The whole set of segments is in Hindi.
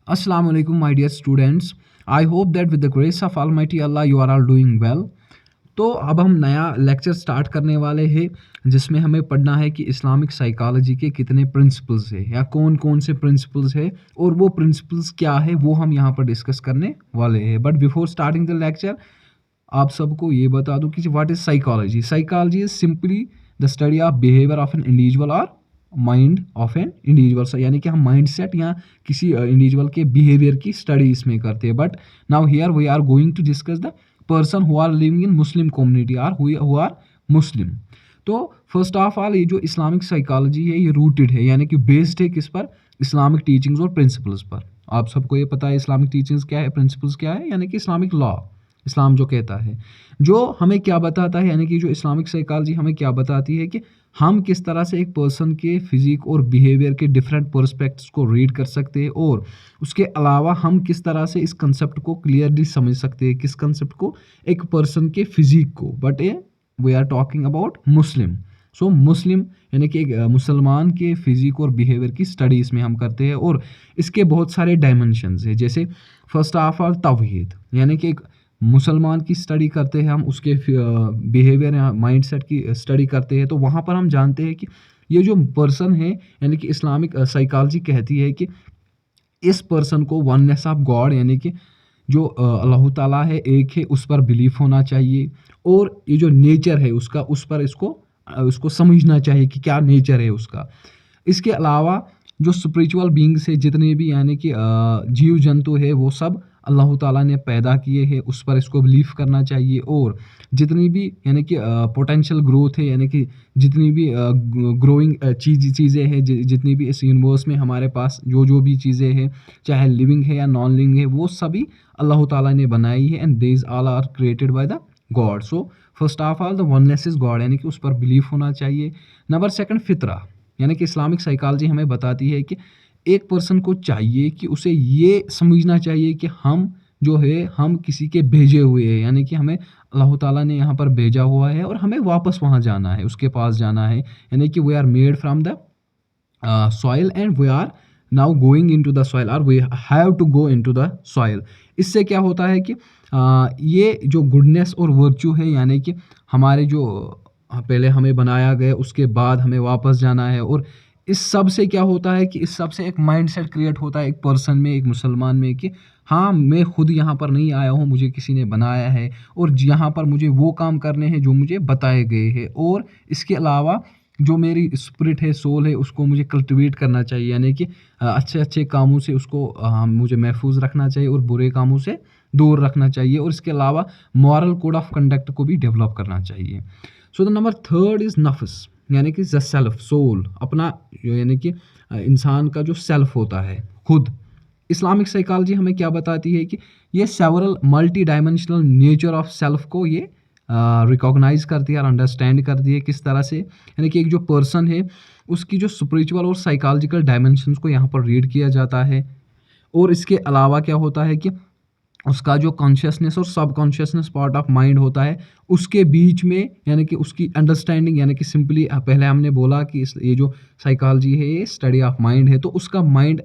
Assalamu alaikum, my dear students. I hope that with the grace of Almighty Allah you are all doing well. तो अब हम नया लेक्चर स्टार्ट करने वाले हैं जिसमें हमें पढ़ना है कि इस्लामिक साइकोलॉजी के कितने प्रिंसिपल्स हैं या कौन कौन से प्रिंसिपल्स है और वो प्रिंसिपल्स क्या है वो हम यहाँ पर डिस्कस करने वाले हैं। But before starting the lecture आप सबको ये बता दूं कि what is psychology. Psychology is simply the study of behaviour of an individual और माइंड ऑफ एन इंडिविजुअल, यानी कि हम माइंड सेट या किसी इंडिविजुअल के बिहेवियर की स्टडी इसमें करते हैं। But now here we are going to discuss the person who are living in Muslim community और हु आर मुस्लिम। तो फर्स्ट ऑफ ऑल ये जो इस्लामिक साइकोलॉजी है ये रूटेड है, यानी कि बेस्ड है किस पर, इस्लामिक टीचिंग्स और प्रिंसिपल्स पर। आप सबको ये पता है इस्लामिक टीचिंग्स क्या है, प्रिंसिपल्स क्या है, यानी कि इस्लामिक लॉ, इस्लाम जो कहता है, जो हमें क्या बताता है, यानी कि जो इस्लामिक साइकोलॉजी हमें क्या बताती है कि हम किस तरह से एक पर्सन के फिजिक और बिहेवियर के डिफरेंट पर्सपेक्ट्स को रीड कर सकते हैं, और उसके अलावा हम किस तरह से इस कंसेप्ट को क्लियरली समझ सकते हैं। किस कंसेप्ट को? एक पर्सन के फिजिक को। But we are talking about Muslim. So Muslim यानी कि एक मुसलमान के फिजिक और बिहेवियर की स्टडी इसमें हम करते हैं, और इसके बहुत सारे डायमेंशंस हैं। जैसे फर्स्ट ऑफ ऑल तौहीद, यानी कि एक मुसलमान की स्टडी करते हैं हम, उसके बिहेवियर या माइंडसेट की स्टडी करते हैं, तो वहाँ पर हम जानते हैं कि ये जो पर्सन है, यानी कि इस्लामिक साइकोलॉजी कहती है कि इस पर्सन को वननेस ऑफ गॉड, यानी कि जो अल्लाह ताला है, एक है, उस पर बिलीफ होना चाहिए, और ये जो नेचर है उसका, उस पर उसको समझना चाहिए कि क्या नेचर है उसका। इसके अलावा जो स्पिरिचुअल बीइंग्स है जितने भी, यानी कि जीव जंतु है, वो सब अल्लाह ताला ने पैदा किए हैं, उस पर इसको बिलीव करना चाहिए। और जितनी भी यानी कि पोटेंशियल ग्रोथ है, यानी कि जितनी भी ग्रोइंग चीज़ें हैं, जितनी भी इस यूनिवर्स में हमारे पास जो भी चीज़ें हैं, चाहे लिविंग है या नॉन लिविंग है, वो सभी अल्लाह ताला ने बनाई है, and these all are created by the God. So first of all the oneness is God, यानी कि उस पर बिलीफ होना चाहिए। नंबर सेकंड फितरा, यानी कि इस्लामिक साइकोलॉजी हमें बताती है कि एक पर्सन को चाहिए कि उसे ये समझना चाहिए कि हम जो है हम किसी के भेजे हुए हैं, यानी कि हमें अल्लाह ताला ने यहाँ पर भेजा हुआ है और हमें वापस वहाँ जाना है, उसके पास जाना है। यानी कि we are made from the soil and we are now going into the soil, और we have to go into the soil. इससे क्या होता है कि ये जो गुडनेस और वर्च्यू है, यानी कि हमारे जो पहले हमें बनाया गया, उसके बाद हमें वापस जाना है, और इस सब से क्या होता है कि इस सब से एक माइंडसेट क्रिएट होता है एक पर्सन में, एक मुसलमान में, कि हाँ मैं खुद यहाँ पर नहीं आया हूँ, मुझे किसी ने बनाया है, और यहाँ पर मुझे वो काम करने हैं जो मुझे बताए गए हैं, और इसके अलावा जो मेरी स्पिरिट है, सोल है, उसको मुझे कल्टिवेट करना चाहिए, यानी कि अच्छे अच्छे कामों से उसको मुझे महफूज रखना चाहिए और बुरे कामों से दूर रखना चाहिए, और इसके अलावा मॉरल कोड ऑफ कंडक्ट को भी डेवलप करना चाहिए। So the number third is नफ्स, यानी कि द सेल्फ, सोल, अपना, यानी कि इंसान का जो सेल्फ होता है, खुद। इस्लामिक साइकोलॉजी हमें क्या बताती है कि ये several multi dimensional nature of self को ये रिकॉग्नाइज करती है और अंडरस्टैंड करती है किस तरह से, यानी कि एक जो पर्सन है उसकी जो स्पिरिचुअल और साइकोलॉजिकल डायमेंशंस को यहाँ पर रीड किया जाता है। और इसके अलावा क्या होता है कि उसका जो कॉन्शियसनेस और सब कॉन्शियसनेस पार्ट ऑफ माइंड होता है, उसके बीच में, यानी कि उसकी अंडरस्टैंडिंग, यानी कि सिंपली पहले हमने बोला कि ये जो साइकोलॉजी है ये स्टडी ऑफ माइंड है, तो उसका माइंड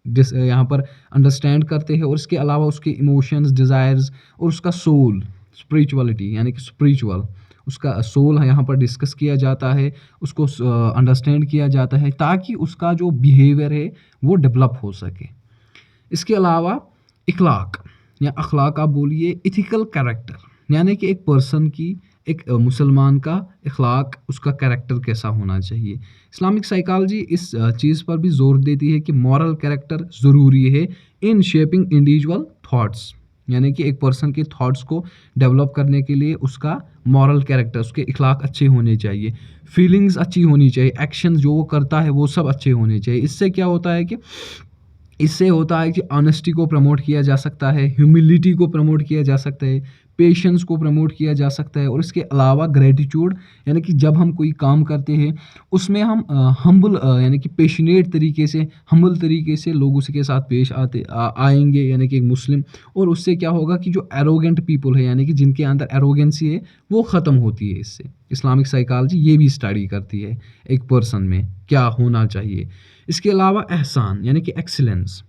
यहाँ पर अंडरस्टैंड करते हैं, और इसके अलावा उसके इमोशंस, डिज़ायर्स, और उसका सोल, स्पिरिचुअलिटी, यानी कि स्पिरिचुअल, उसका सोल यहाँ पर डिस्कस किया जाता है, उसको अंडरस्टैंड किया जाता है, ताकि उसका जो बिहेवियर है वो डेवलप हो सके। इसके अलावा इखलाक या अखलाक आप बोलिए, इथिकल कैरेक्टर, यानी कि एक पर्सन की, एक मुसलमान का इखलाक, उसका कैरेक्टर कैसा होना चाहिए। इस्लामिक साइकोलॉजी इस चीज़ पर भी जोर देती है कि मॉरल कैरेक्टर ज़रूरी है इन शेपिंग इंडिविजुअल थॉट्स, यानी कि एक पर्सन के थॉट्स को डेवलप करने के लिए उसका मॉरल कैरेक्टर, उसके इखलाक अच्छे होने चाहिए, फीलिंग्स अच्छी होनी चाहिए, एक्शन जो वो करता है वो सब अच्छे होने चाहिए। इससे क्या होता है कि इससे होता है कि ऑनेस्टी को प्रमोट किया जा सकता है, ह्यूमिलिटी को प्रमोट किया जा सकता है, पेशेंस को प्रमोट किया जा सकता है, और इसके अलावा ग्रेटिट्यूड, यानी कि जब हम कोई काम करते हैं उसमें हम हम्बल, यानी कि पेशनेट तरीके से, हम्बल तरीके से लोगों के साथ पेश आएंगे, यानी कि एक मुस्लिम। और उससे क्या होगा कि जो एरोगेंट पीपल है, यानी कि जिनके अंदर एरोगेंसी है, वो ख़त्म होती है। इससे इस्लामिक साइकोलॉजी ये भी स्टडी करती है एक पर्सन में क्या होना चाहिए। इसके अलावा एहसान, यानी कि एक्सीलेंस,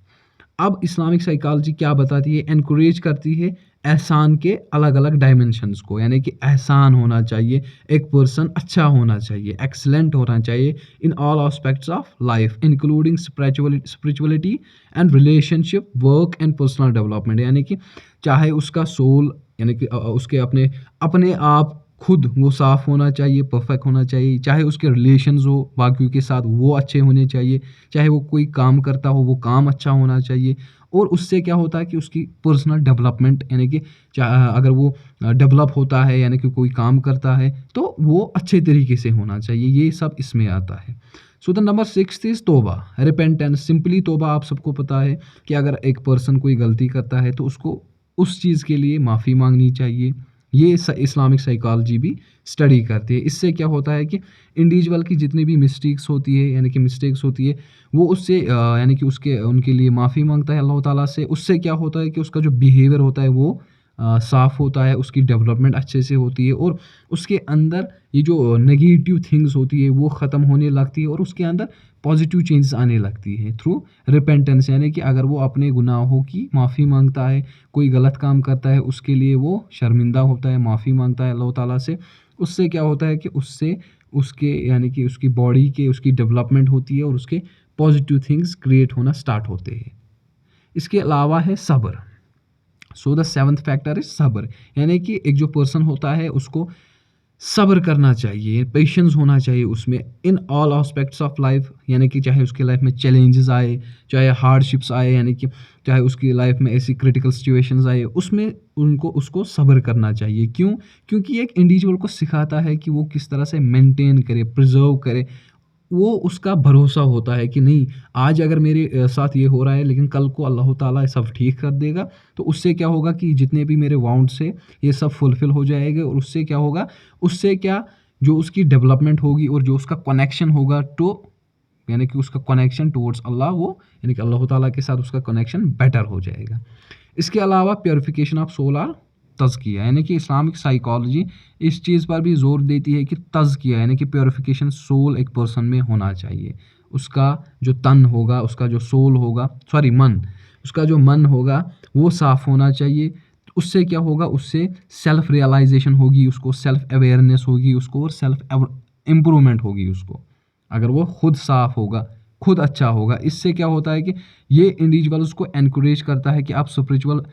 अब इस्लामिक साइकोलॉजी क्या बताती है, एनकरेज करती है एहसान के अलग अलग डायमेंशंस को, यानी कि एहसान होना चाहिए, एक पर्सन अच्छा होना चाहिए, एक्सलेंट होना चाहिए in all aspects of life including spirituality and relationship, work and personal development. यानी कि चाहे उसका सोल, यानी कि उसके अपने अपने आप खुद वो साफ़ होना चाहिए, परफेक्ट होना चाहिए, चाहे उसके रिलेशंस हो बाकियों के साथ वो अच्छे होने चाहिए, चाहे वो कोई काम करता हो वो काम अच्छा होना चाहिए। और उससे क्या होता है कि उसकी पर्सनल डेवलपमेंट, यानी कि अगर वो डेवलप होता है, यानी कि कोई काम करता है तो वो अच्छे तरीके से होना चाहिए, ये सब इसमें आता है। सो द नंबर 6 इज़ तौबा, रिपेंटेंस। सिंपली तौबा आप सबको पता है कि अगर एक पर्सन कोई गलती करता है तो उसको उस चीज़ के लिए माफ़ी मांगनी चाहिए। ये इस्लामिक साइकोलॉजी भी स्टडी करती है। इससे क्या होता है कि इंडिविजुअल की जितनी भी मिस्टेक्स होती है, यानी कि मिस्टेक्स होती है, वो उससे यानी कि उसके उनके लिए माफ़ी मांगता है अल्लाह ताला से। उससे क्या होता है कि उसका जो बिहेवियर होता है वो साफ़ होता है, उसकी डेवलपमेंट अच्छे से होती है और उसके अंदर ये जो नेगेटिव थिंग्स होती है वो ख़त्म होने लगती है और उसके अंदर पॉजिटिव चेंजेस आने लगती है थ्रू रिपेंटेंस। यानी कि अगर वो अपने गुनाहों की माफ़ी मांगता है, कोई गलत काम करता है उसके लिए वो शर्मिंदा होता है, माफ़ी मांगता है अल्लाह ताला से, उससे क्या होता है कि उससे उसके यानी कि उसकी बॉडी के उसकी डेवलपमेंट होती है और उसके पॉजिटिव थिंग्स क्रिएट होना स्टार्ट होते हैं। इसके अलावा है सब्र। So the seventh factor is सब्र, यानी कि एक जो पर्सन होता है उसको सब्र करना चाहिए, पेशेंस होना चाहिए उसमें in all aspects of life. यानी कि चाहे उसकी लाइफ में चैलेंजेस आए, चाहे हार्डशिप्स आए, यानी कि चाहे उसकी लाइफ में ऐसी क्रिटिकल सिचुएशंस आए, उसमें उनको उसको सब्र करना चाहिए। क्यों? क्योंकि एक इंडिविजुअल को सिखाता है कि वो किस तरह से मेंटेन करे, प्रिजर्व करे। वो उसका भरोसा होता है कि नहीं, आज अगर मेरे साथ ये हो रहा है लेकिन कल को अल्लाह ताला सब ठीक कर देगा, तो उससे क्या होगा कि जितने भी मेरे वांट्स है ये सब फुलफिल हो जाएंगे। और उससे क्या होगा, उससे क्या, जो उसकी डेवलपमेंट होगी और जो उसका कनेक्शन होगा तो यानी कि उसका कनेक्शन टुवर्ड्स अल्लाह, वो यानी कि अल्लाह ताला के साथ उसका कनेक्शन बेटर हो जाएगा। इसके अलावा प्योरिफिकेशन ऑफ सोल और तज़किया, यानी कि इस्लामिक साइकोलॉजी इस चीज़ पर भी ज़ोर देती है कि तज़किया यानी कि प्योरिफिकेशन सोल एक पर्सन में होना चाहिए। उसका जो तन होगा, उसका जो सोल होगा, सॉरी मन, उसका जो मन होगा वो साफ़ होना चाहिए। उससे क्या होगा, उससे सेल्फ रियलाइजेशन होगी, उसको सेल्फ अवेयरनेस होगी उसको, और सेल्फ इम्प्रूवमेंट होगी उसको। अगर वो खुद साफ़ होगा, खुद अच्छा होगा, इससे क्या होता है कि ये इंडिविजुअल्स को एनकरेज करता है कि आप स्पिरिचुअल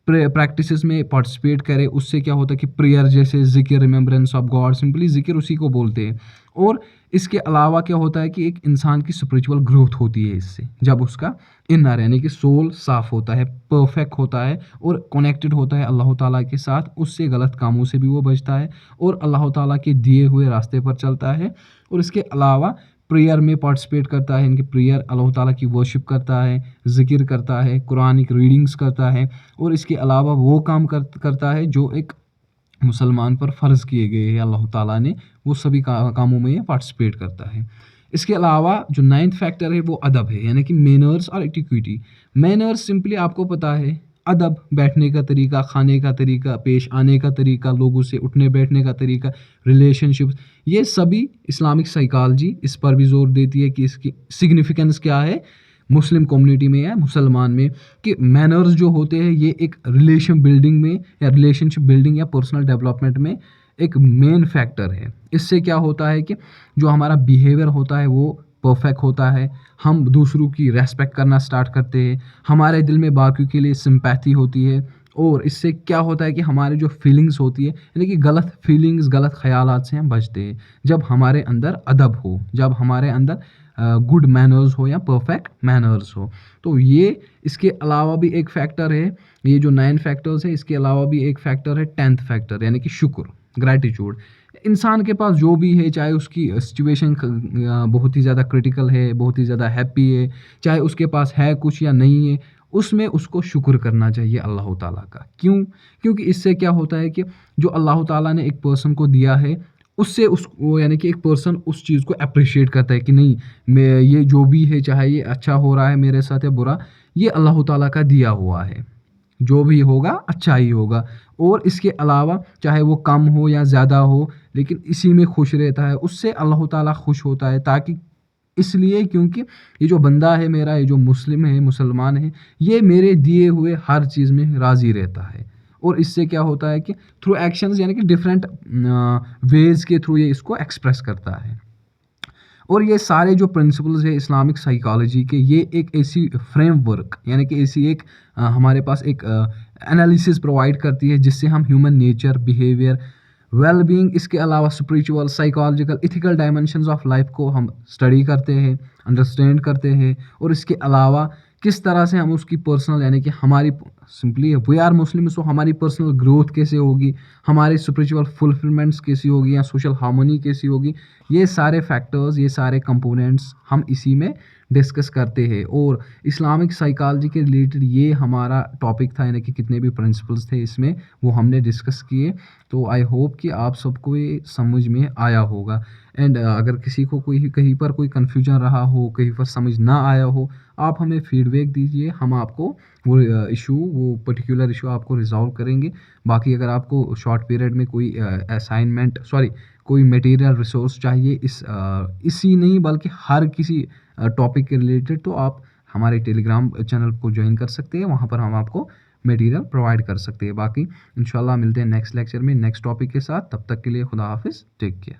प्रैक्टिसेस में पार्टिसिपेट करें। उससे क्या होता है कि प्रेयर जैसे ज़िक्र, रिमेम्बरेंस ऑफ गॉड, सिंपली ज़िक्र उसी को बोलते हैं। और इसके अलावा क्या होता है कि एक इंसान की स्पिरिचुअल ग्रोथ होती है इससे, जब उसका इनर यानी कि सोल साफ़ होता है, परफेक्ट होता है और कनेक्टेड होता है अल्लाह ताला के साथ, उससे गलत कामों से भी वो बचता है और अल्लाह ताला के दिए हुए रास्ते पर चलता है। और इसके अलावा प्रेयर में पार्टिसिपेट करता है, इनकी प्रेयर अल्लाह ताला की वर्शिप करता है, ज़िक्र करता है, कुरानिक रीडिंग्स करता है। और इसके अलावा वो काम करता है जो एक मुसलमान पर फ़र्ज़ किए गए हैं अल्लाह ताला ने, वो सभी कामों में ये पार्टिसिपेट करता है। इसके अलावा जो नाइन्थ फैक्टर है वो अदब है, यानी कि मैनर्स और एटिक्विटी। मैनर्स सिंपली आपको पता है, अदब, बैठने का तरीका, खाने का तरीका, पेश आने का तरीका, लोगों से उठने बैठने का तरीका, रिलेशनशिप्स, ये सभी इस्लामिक साइकोलॉजी इस पर भी ज़ोर देती है कि इसकी सिग्निफिकेंस क्या है मुस्लिम कम्युनिटी में या मुसलमान में, कि मैनर्स जो होते हैं ये एक रिलेशन बिल्डिंग में या रिलेशनशिप बिल्डिंग या पर्सनल डेवलपमेंट में एक मेन फैक्टर है। इससे क्या होता है कि जो हमारा बिहेवियर होता है वो परफेक्ट होता है, हम दूसरों की रेस्पेक्ट करना स्टार्ट करते हैं, हमारे दिल में बाकियों के लिए सिंपैथी होती है। और इससे क्या होता है कि हमारी जो फीलिंग्स होती है, यानी कि गलत फीलिंग्स, गलत ख्यालात से हम बचते हैं जब हमारे अंदर अदब हो, जब हमारे अंदर गुड मैनर्स हो या परफेक्ट मैनर्स हो। तो ये इसके अलावा भी एक फैक्टर है, ये जो 9 फैक्टर्स है इसके अलावा भी एक फैक्टर है 10th फैक्टर, यानी कि शुक्र, ग्रैटिट्यूड। इंसान के पास जो भी है, चाहे उसकी सिचुएशन बहुत ही ज़्यादा क्रिटिकल है, बहुत ही ज़्यादा हैप्पी है, चाहे उसके पास है कुछ या नहीं है, उसमें उसको शुक्र करना चाहिए अल्लाह ताला का। क्यों? क्योंकि इससे क्या होता है कि जो अल्लाह ताला ने एक पर्सन को दिया है, उससे उसको यानी कि एक पर्सन उस चीज़ को अप्रिशिएट करता है कि नहीं, मैं ये जो भी है, चाहे ये अच्छा हो रहा है मेरे साथ या बुरा, ये अल्लाह ताला का दिया हुआ है, जो भी होगा अच्छा ही होगा। और इसके अलावा चाहे वो कम हो या ज़्यादा हो, लेकिन इसी में खुश रहता है, उससे अल्लाह ताला खुश होता है, ताकि इसलिए क्योंकि ये जो बंदा है मेरा, ये जो मुस्लिम है, मुसलमान है, ये मेरे दिए हुए हर चीज़ में राज़ी रहता है। और इससे क्या होता है कि थ्रू एक्शंस यानी कि डिफरेंट वेज़ के थ्रू ये इसको एक्सप्रेस करता है। और ये सारे जो प्रिंसिपल्स है इस्लामिक साइकोलॉजी के, ये एक ऐसी फ्रेमवर्क यानी कि ऐसी एक हमारे पास एक एनालिसिस प्रोवाइड करती है जिससे हम human nature, behaviour, well being, इसके अलावा spiritual, psychological, ethical dimensions of life को हम स्टडी करते हैं, अंडरस्टैंड करते हैं। और इसके अलावा किस तरह से हम उसकी पर्सनल यानी कि हमारी सिंपली वी आर मुस्लिम, सो हमारी पर्सनल ग्रोथ कैसे होगी, हमारी स्पिरिचुअल फुलफिलमेंट्स कैसी होगी या सोशल हार्मोनी कैसी होगी, ये सारे फैक्टर्स, ये सारे कंपोनेंट्स हम इसी में डिस्कस करते हैं। और इस्लामिक साइकोलॉजी के रिलेटेड ये हमारा टॉपिक था, यानी कि कितने भी प्रिंसिपल्स थे इसमें वो हमने डिस्कस किए। तो आई होप कि आप सबको ये समझ में आया होगा। एंड अगर किसी को कोई कहीं पर कोई कन्फ्यूजन रहा हो, कहीं पर समझ ना आया हो, आप हमें फीडबैक दीजिए, हम आपको वो वो पर्टिकुलर इशू आपको रिज़ॉल्व करेंगे। बाकी अगर आपको शॉर्ट पीरियड में कोई असाइनमेंट कोई मटेरियल रिसोर्स चाहिए इसी नहीं बल्कि हर किसी टॉपिक के रिलेटेड, तो आप हमारे टेलीग्राम चैनल को ज्वाइन कर सकते हैं। वहाँ पर हम आपको मटेरियल प्रोवाइड कर सकते हैं। बाकी इंशाल्लाह मिलते हैं नेक्स्ट लेक्चर में नेक्स्ट टॉपिक के साथ। तब तक के लिए खुदा हाफिज़, टेक केयर।